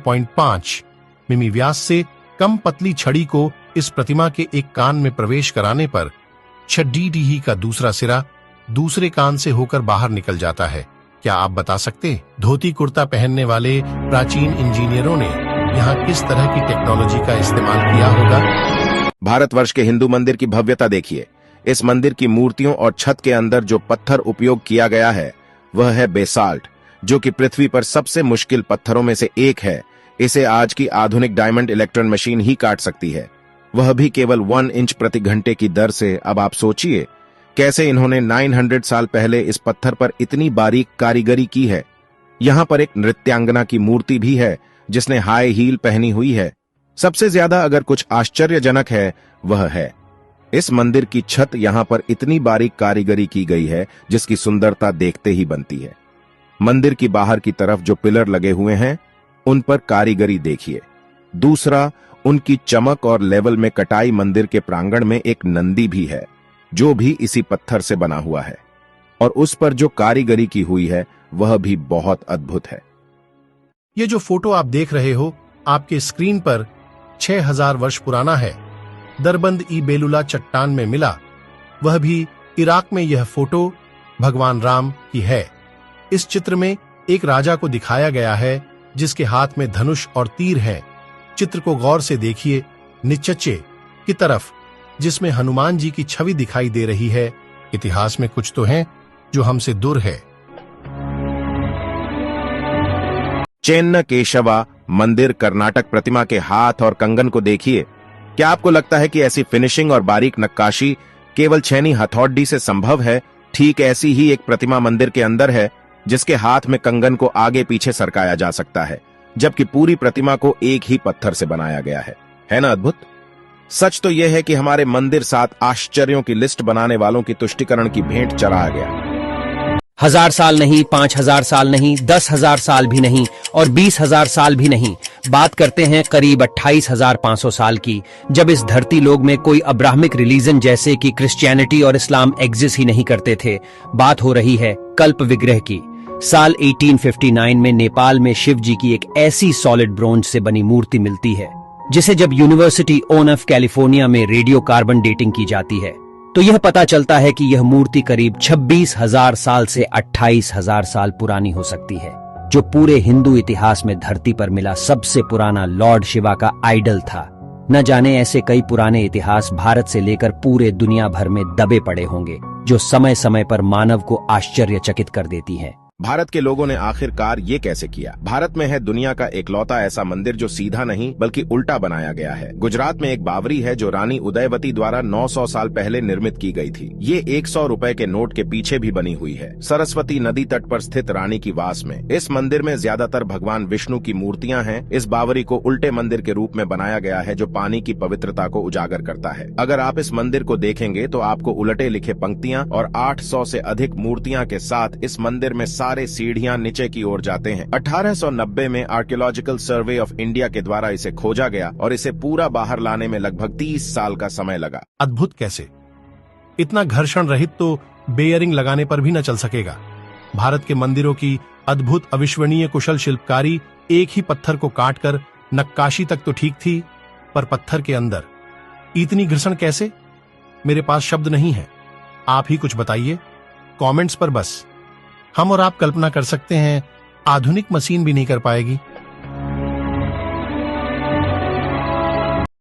0.5 मिमी व्यास से कम पतली छड़ी को इस प्रतिमा के एक कान में प्रवेश कराने पर 6 का दूसरा सिरा दूसरे कान से होकर बाहर निकल जाता है। क्या आप बता सकते धोती कुर्ता पहनने वाले प्राचीन इंजीनियरों ने यहाँ किस तरह की टेक्नोलॉजी का इस्तेमाल किया होगा? भारतवर्ष के हिंदू मंदिर की भव्यता देखिए। इस मंदिर की मूर्तियों और छत के अंदर जो पत्थर उपयोग किया गया है वह है बेसाल्ट, जो कि पृथ्वी पर सबसे मुश्किल पत्थरों में से एक है। इसे आज की आधुनिक डायमंड इलेक्ट्रॉन मशीन ही काट सकती है, वह भी केवल 1 इंच प्रति घंटे की दर से। अब आप सोचिए कैसे इन्होंने 900 साल पहले इस पत्थर पर इतनी बारीक कारीगरी की है। यहाँ पर एक नृत्यांगना की मूर्ति भी है जिसने हाई हील पहनी हुई है। सबसे ज्यादा अगर कुछ आश्चर्यजनक है वह है इस मंदिर की छत। यहाँ पर इतनी बारीक कारीगरी की गई है जिसकी सुंदरता देखते ही बनती है। मंदिर की बाहर की तरफ जो पिलर लगे हुए हैं उन पर कारीगरी देखिए। दूसरा, उनकी चमक और लेवल में कटाई। मंदिर के प्रांगण में एक नंदी भी है जो भी इसी पत्थर से बना हुआ है और उस पर जो कारीगरी की हुई है वह भी बहुत अद्भुत है। ये जो फोटो आप देख रहे हो आपके स्क्रीन पर 6000 वर्ष पुराना है। दरबंद ई बेलुला चट्टान में मिला, वह भी इराक में। यह फोटो भगवान राम की है। इस चित्र में एक राजा को दिखाया गया है जिसके हाथ में धनुष और तीर है। चित्र को गौर से देखिए नीचे की तरफ जिसमें हनुमान जी की छवि दिखाई दे रही है। इतिहास में कुछ तो है जो हमसे दूर है। चेन्न केशवा मंदिर कर्नाटक प्रतिमा के हाथ और कंगन को देखिए। क्या आपको लगता है कि ऐसी फिनिशिंग और बारीक नक्काशी केवल छेनी हथौड़ी से संभव है? ठीक ऐसी ही एक प्रतिमा मंदिर के अंदर है जिसके हाथ में कंगन को आगे पीछे सरकाया जा सकता है, जबकि पूरी प्रतिमा को एक ही पत्थर से बनाया गया है ना अद्भुत? सच तो यह है कि हमारे मंदिर 7 आश्चर्यों की लिस्ट बनाने वालों की तुष्टिकरण की भेंट चढ़ा गया। 1000 साल नहीं, 5000 साल नहीं, 10,000 साल भी नहीं और 20,000 साल भी नहीं। बात करते हैं करीब 28,500 साल की, जब इस धरती लोक में कोई अब्राहमिक रिलीजन जैसे कि क्रिश्चियनिटी और इस्लाम एग्जिस्ट ही नहीं करते थे। बात हो रही है कल्प विग्रह की। साल 1859 में नेपाल में शिव जी की एक ऐसी सॉलिड ब्रोंज से बनी मूर्ति मिलती है जिसे जब यूनिवर्सिटी ऑफ कैलिफोर्निया में रेडियो कार्बन डेटिंग की जाती है तो यह पता चलता है कि यह मूर्ति करीब 26,000 साल से 28,000 साल पुरानी हो सकती है, जो पूरे हिंदू इतिहास में धरती पर मिला सबसे पुराना लॉर्ड शिवा का आइडल था। न जाने ऐसे कई पुराने इतिहास भारत से लेकर पूरे दुनिया भर में दबे पड़े होंगे जो समय समय पर मानव को आश्चर्यचकित कर देती हैं। भारत के लोगों ने आखिरकार ये कैसे किया? भारत में है दुनिया का एकलौता ऐसा मंदिर जो सीधा नहीं बल्कि उल्टा बनाया गया है। गुजरात में एक बावरी है जो रानी उदयवती द्वारा 900 साल पहले निर्मित की गई थी। ये 100 रुपए के नोट के पीछे भी बनी हुई है, सरस्वती नदी तट पर स्थित रानी की वास में। इस मंदिर में ज्यादातर भगवान विष्णु की मूर्तियां हैं। इस बावरी को उल्टे मंदिर के रूप में बनाया गया है जो पानी की पवित्रता को उजागर करता है। अगर आप इस मंदिर को देखेंगे तो आपको उलटे लिखे पंक्तियां और 800 से अधिक मूर्तियां के साथ इस मंदिर में सारे सीढ़ियां नीचे की ओर जाते हैं। 1890 में आर्कियोलॉजिकल सर्वे ऑफ इंडिया के द्वारा इसे खोजा गया और इसे पूरा बाहर लाने में लगभग 30 साल का समय लगा। अद्भुत कैसे? इतना घर्षण रहित तो बेयरिंग लगाने पर भी न चल सकेगा। भारत के मंदिरों की अद्भुत अविश्वसनीय कुशल शिल्पकारी एक ही पत्थर को काटकर नक्काशी तक तो ठीक थी, पर पत्थर के अंदर इतनी घर्षण कैसे? मेरे पास शब्द नहीं है, आप ही कुछ बताइए कमेंट्स पर। बस हम और आप कल्पना कर सकते हैं आधुनिक मशीन भी नहीं कर पाएगी।